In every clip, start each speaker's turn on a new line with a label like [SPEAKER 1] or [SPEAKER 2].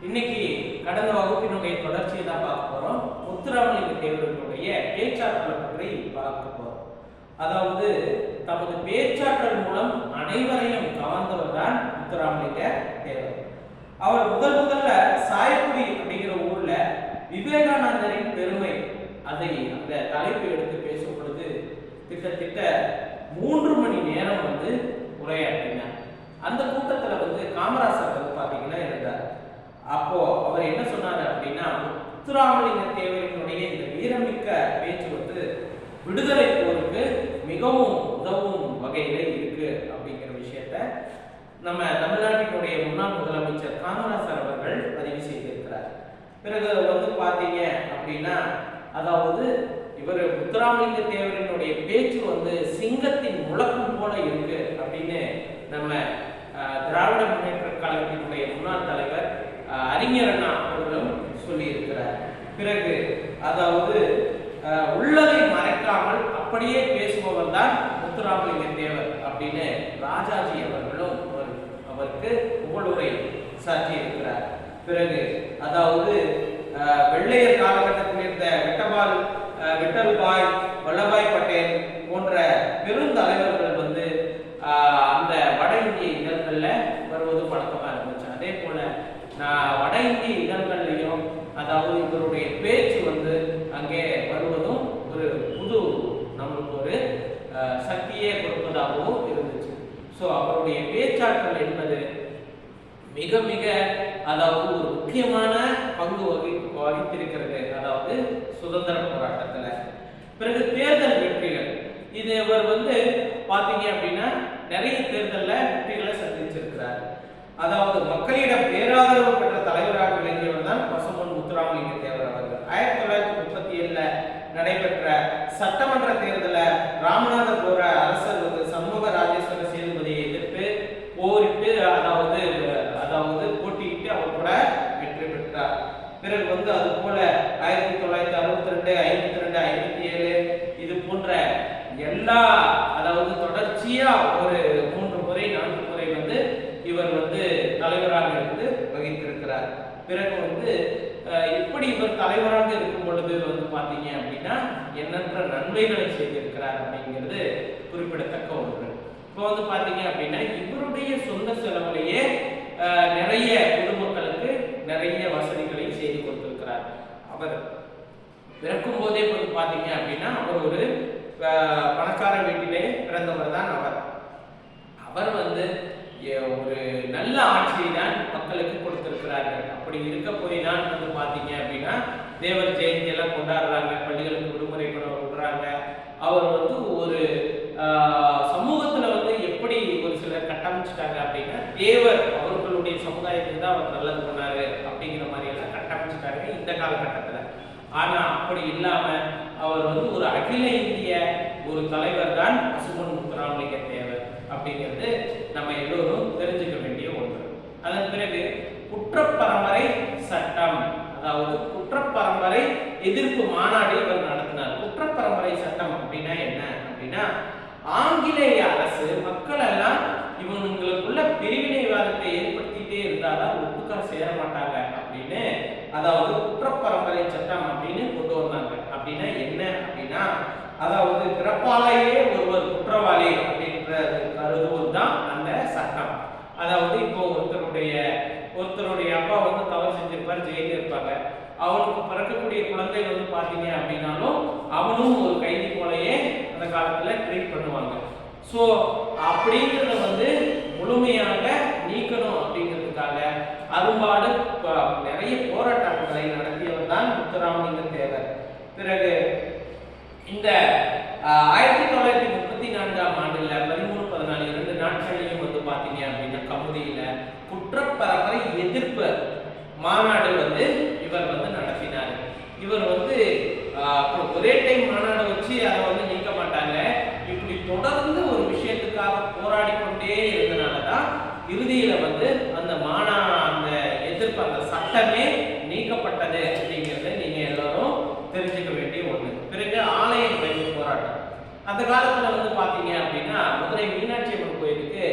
[SPEAKER 1] இன்னைக்கு கடந்த வகுப்பினுடைய தொடர்ச்சியை தான் பார்க்க போறோம். முத்துராமலிங்க தேவர்களுடைய பேச்சாற்றலை பற்றி பார்க்க போறோம். அதாவது தமது பேச்சாற்றல் மூலம் அனைவரையும் கவர்ந்தவர் தான் முத்துராமலிங்க தேவர். அவர் முதல்ல சாயக்குடி அப்படிங்கிற ஊர்ல விவேகானந்தரின் பெருமை அந்த தலைப்பு எடுத்து பேசும் பொழுது கிட்டத்தட்ட 3 மணி நேரம் உரையாற்றினார். அந்த கூட்டத்தில் காமராசர் பாத்தீங்கன்னா இருந்தார். அப்போ அவர் என்ன சொன்னார் அப்படின்னா, முத்துராமலிங்க தேவரினுடைய இந்த வீரமிக்க பேச்சு விடுதலை போருக்கு மிகவும் உதவும் வகையில இருக்கு அப்படிங்கிற விஷயத்த நம்ம தமிழ்நாட்டினுடைய முன்னாள் முதலமைச்சர் காமராசர் அவர்கள் பதிவு செய்திருக்கிறார். பிறகு பாத்தீங்க அப்படின்னா, அதாவது இவர் முத்துராமலிங்க தேவரினுடைய பேச்சு சிங்கத்தின் முழக்கம் போல இருக்கு அப்படின்னு நம்ம திராவிட முன்னேற்ற கழகத்தினுடைய முன்னாள் தலைவர் அறிஞர் அண்ணா அவர்களும் சொல்லி இருக்கிறார். பிறகு அதாவது உள்ளதை மறைக்காமல் அப்படியே பேசுபவர் தான் முத்துராமலிங்க தேவர் அப்படின்னு ராஜாஜி அவர்களும் அவருக்கு புகழுரை சாட்சி இருக்கிறார். பிறகு அதாவது வெள்ளையர் காலகட்டத்தில் இருந்த விட்டல்பாய் வல்லபாய் பட்டேல் போன்ற பெருந்தலைவர்கள் அந்த வட இந்திய இதழ்கள்ல வருவது பழக்கமா இருந்துச்சு. அதே போல வட இந்திய இதழ்கள்லையும் அதாவது இவருடைய பேச்சு அங்கே வருவதும் ஒரு புது நம்மளுக்கு ஒரு சக்தியே கொடுப்பதாகவும் இருந்துச்சு. ஸோ அவருடைய பேச்சாற்றல் என்பது மிக மிக அதாவது ஒரு முக்கியமான பங்கு வகித்திருக்கிறது. அதாவது சுதந்திர போராட்டத்துல. பிறகு தேர்தல் வெற்றிகள், இது இவர் பாத்தீங்க அப்படின்னா நிறைய தேர்தல்ல வெற்றிகளை சந்திச்சிருக்கிறார். அதாவது மக்களிடம் பேராதரவு பெற்ற தலைவராக விளங்கியவர் தான் பசும்பொன் முத்துராமலிங்க தேவர் அவர்கள். 1937 நடைபெற்ற சட்டமன்ற தேர்தலில் ராமநாதபுர அரசர் சண்முக ராஜேஸ்வர சேதுபதியை எதிர்த்து போரிட்டு அதாவது போட்டியிட்டு அவர் கூட வெற்றி பெற்றார். பிறகு அது போல 1962, 52, 57 இது போன்ற எல்லா அதாவது தொடர்ச்சியா ஒரு 3 முறை 4 முறை இவர் தலைவராக இருந்து வகித்திருக்கிறார். பிறகு எப்படி இவர் தலைவராக இருக்கும் பொழுது பாத்தீங்க அப்படின்னா எண்ணற்ற நன்மைகளை செய்திருக்கிறார் அப்படிங்கிறது குறிப்பிடத்தக்க ஒன்று. இப்போ பாத்தீங்க அப்படின்னா இவருடைய சொந்த செலவிலேயே நிறைய பொதுமக்களுக்கு நிறைய வசதிகளை செய்து கொடுத்திருக்கிறார். அவர் பிறக்கும் போதே பாத்தீங்க அப்படின்னா அவர் ஒரு பணக்கார வீட்டிலே பிறந்தவர் தான். அவர் ஒரு நல்ல ஆட்சியை தான் மக்களுக்கு கொடுத்திருக்கிறார்கள். அப்படி இருக்க போய் தான் பாத்தீங்க அப்படின்னா தேவர் ஜெயந்தி எல்லாம் கொண்டாடுறாங்க, பள்ளிகளுக்கு விடுமுறை விடுறாங்க. அவர் ஒரு சமூகத்துல எப்படி ஒரு சிலர் கட்டமைச்சிட்டாங்க அப்படின்னா, தேவர் அவர்களுடைய சமுதாயத்துக்கு தான் அவர் நல்லது பண்ணாரு அப்படிங்கிற மாதிரி எல்லாம் கட்டமைச்சிட்டாங்க இந்த காலகட்டத்துல. ஆனா அப்படி இல்லாம அவர் ஒரு அகில இந்திய ஒரு தலைவர் தான் பசும்பொன் முத்துராமலிங்க தேவர் அப்படிங்கிறது நம்ம எல்லோரும் தெரிஞ்சுக்க வேண்டிய ஒன்று. அதன் பிறகு குற்றப்பரம்பரை சட்டம், அதாவது குற்றப்பரம்பரை எதிர்ப்பு மாநாடு இவர் நடத்தினார். குற்றப்பரம்பரை சட்டம் அப்படின்னா என்ன அப்படின்னா, ஆங்கிலேய அரசு மக்கள் எல்லாம் இவங்களுக்குள்ள பிரிவினைவாதத்தை ஏற்படுத்திட்டே இருந்தாதான் ஒட்டுக்கா சேர மாட்டாங்க அப்படின்னு அதாவது குற்றப்பரம்பரை சட்டம் அப்படின்னு கொண்டு வந்தாங்க. அப்படின்னா என்ன அப்படின்னா, அதாவது பிறப்பாலேயே ஒருவர் குற்றவாளி அப்படின்றது கருதுவது தான் அந்த சட்டம். அதாவது இப்போ ஒருத்தருடைய அப்பா தவறு செஞ்சிருப்பார், ஜெயில இருப்பாங்க. அவனுக்கு பிறக்கக்கூடிய குழந்தை பாத்தீங்க அப்படின்னாலும் அவனும் ஒரு கைதி போலயே அந்த காலத்துல ட்ரீட் பண்ணுவாங்க. ஸோ அப்படிங்கிறத முழுமையாக நீக்கணும் அப்படிங்கிறதுக்காக அரும்பாடு நிறைய போராட்டங்களை நடத்தியவர் தான் முத்துராமலிங்க தேவர். பிறகு இந்த 1934 ஆண்டுல 13, 14 2 நாட்களையும் பாத்தீங்க அப்படின்னா கமுதியில குற்றப்பரம்பரை எதிர்ப்பு மாநாடு இவர் நடத்தினார். இவர் ஒரே டைம் மாநாடு வச்சு அதை நீக்க மாட்டாங்க. இப்படி தொடர்ந்து ஒரு விஷயத்துக்காக போராடி கொண்டே இருந்தனாலதான் இறுதியில அந்த எதிர்ப்பு அந்த சட்டமே நீக்கப்பட்டது அப்படிங்கிறத நீங்க எல்லாரும் தெரிஞ்சுக்க வேண்டிய ஒண்ணு. பிறகு ஆலய நுழைவு போராட்டம். அந்த காலத்துல பாத்தீங்க அப்படின்னா மதுரை மீனாட்சி அம்மன் கோயிலுக்கு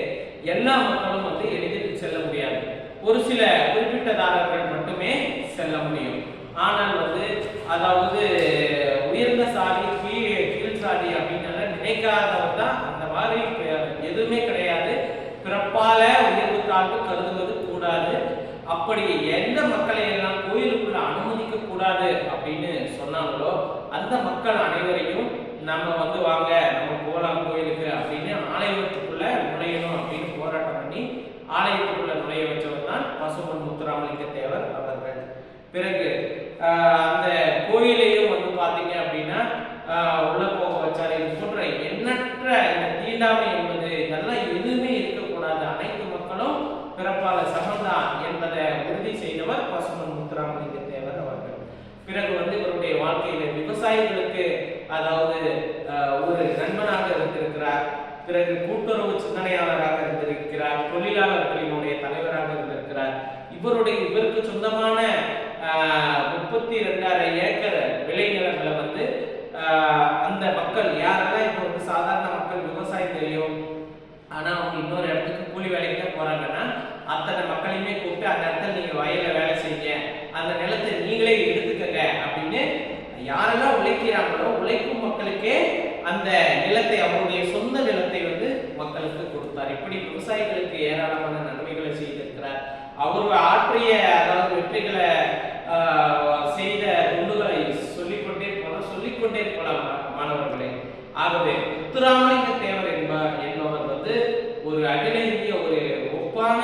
[SPEAKER 1] எல்லா மக்களும் எளிதில் செல்ல முடியாது. ஒரு சில குறிப்பிட்ட பட்டதாரர்கள் மட்டுமே செல்ல முடியும். ஆனால் அதாவது உயர்ந்த சாதி கீழ் சாதி அப்படின்னு நினைக்காதவர் தான் அந்த மாதிரி எதுவுமே கிடையாது. பிறப்பால உயர்வு தாழ்வு கருதுவது கூடாது. அப்படி எந்த மக்களை எல்லாம் கோயிலுக்குள்ள அனுமதிக்க கூடாது அப்படின்னு சொன்னாங்களோ அந்த மக்கள் அனைவரையும் நம்ம வாங்க நம்ம போகலாம் கோயிலுக்கு அப்படின்னு ஆலயத்துக்குள்ள நுழையணும் அப்படின்னு போராட்டம் பண்ணி ஆலயத்துக்குள்ள நுழைய வச்சவர் தான் பசும்பொன் முத்துராமலிங்க தேவர் அவர்கள். பிறகு அந்த கோயிலையும் பாத்தீங்க அப்படின்னா உள்ள போக வச்சாரு. இது போன்ற எண்ணற்ற இந்த தீண்டாமை என்பது இதெல்லாம் எதுவுமே இருக்கக்கூடாது, அனைத்து மக்களும் பிறப்பால சமந்தான் என்பதை உறுதி செய்தவர் பசும்பொன் முத்துராமலிங்க தேவர் அவர்கள். பிறகு இவருடைய வாழ்க்கையில விவசாயிகளுக்கு அதாவது ஒரு நண்பனாக இருந்திருக்கிறார். பிறகு கூட்டுறவு சிந்தனையாளராக இருந்திருக்கிறார். தொழிலாளர்களினுடைய தலைவராக இருந்திருக்கிறார். இவருக்கு சொந்தமான 32,500 ஏக்கர் விளைநிலங்களை அந்த மக்கள் யாரெல்லாம் இப்போ சாதாரண மக்கள் விவசாயம் தெரியும், ஆனா அவங்க இன்னொரு இடத்துக்கு கூலி வேலைக்கு தான் போறாங்கன்னா அத்தனை மக்களையுமே கூப்பிட்டு அந்த இடத்துல நீங்க வயல்ல வேலை செய்யுங்க, அந்த நிலத்தை நீங்களே எடுத்துக்கங்க அப்படின்னு யாரெல்லாம் உழைக்கிறாங்களோ உழைக்கும் மக்களுக்கே அந்த நிலத்தை அவருடைய சொந்த நிலத்தை மக்களுக்கு கொடுத்தார். இப்படி விவசாயிகளுக்கு ஏராளமான நன்மைகளை செய்திருக்கிறார். அவர் ஆற்றிய அதாவது வெற்றிகளை செய்த தொண்டுகளை சொல்லிக்கொண்டே போலாம் மாணவர்களே. ஆகவே முத்துராமலிங்க தேவர் என்பவர் ஒரு அகில இந்திய ஒரு ஒப்பான